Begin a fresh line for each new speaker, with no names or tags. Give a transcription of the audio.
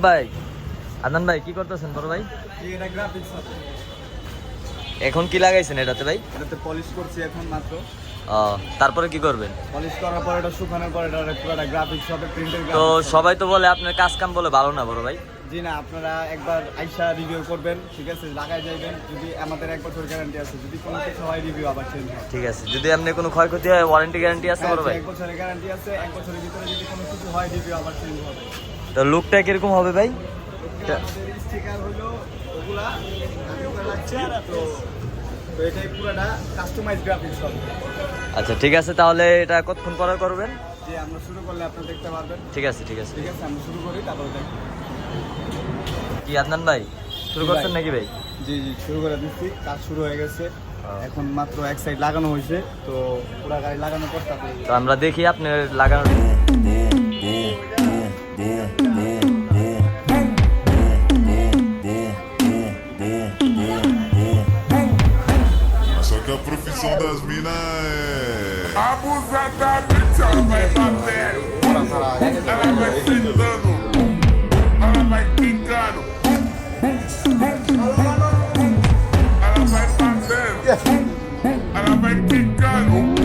ভাই, আদনান ভাই কি করতেছেন বড় ভাই?
এটা গ্রাফিক্স হবে।
এখন কি লাগাইছেন এটাতে ভাই?
এটাতে পলিশ করছি এখন মাত্র।
তারপরে কি করবেন?
পলিশ করার পর এটা শুকানোর পর এটা পুরোটা গ্রাফিক্স হবে, প্রিন্টের
তো
গ্রাফিক্স।
সবাই তো বলে আপনার কাজ কাম বলে ভালো না বড় ভাই।
জি না, আপনারা একবার আইসা রিভিউ করবেন, ঠিক আছে, লাগাই যাইবেন। যদি আমাদের 1 বছর গ্যারান্টি আছে, যদি কোনো কিছু হয় রিভিউ আবার চেঞ্জ হয়।
ঠিক আছে, যদি আপনি কোনো ক্ষয়ক্ষতি হয় ওয়ারেন্টি গ্যারান্টি আছে বড় ভাই?
1 বছরের গ্যারান্টি আছে, 1 বছরের ভিতরে যদি কোনো কিছু হয় রিভিউ আবার চেঞ্জ হবে।
তো লুকটা কিরকম হবে ভাই?
আমাদের স্টিকার হলো ওগুলা লাগছে, তো এটাই পুরোটা কাস্টমাইজ গ্রাফিক্স হবে।
আচ্ছা ঠিক আছে, তাহলে এটা কতক্ষণ পরে করবেন?
যে আমরা শুরু করলে আপনি দেখতে পারবেন।
ঠিক আছে ঠিক আছে।
ঠিক আছে, আমরা শুরু করি, তারপরে দেখি।
কি আদনান ভাই শুরু করছেন নাকি ভাই?
জি জি, শুরু করে দিচ্ছি, কাজ শুরু হয়ে গেছে। এখন মাত্র এক সাইড লাগানো হয়েছে, তো পুরা গাড়ি লাগানোর পর তারপরে
তো আমরা দেখি আপনার লাগানো।
Só que a profissão das minas é.
Abusada, bitch, ela vai bater. Ela vai sentando. Ela vai quicando. Ela vai batendo. Ela vai quicando.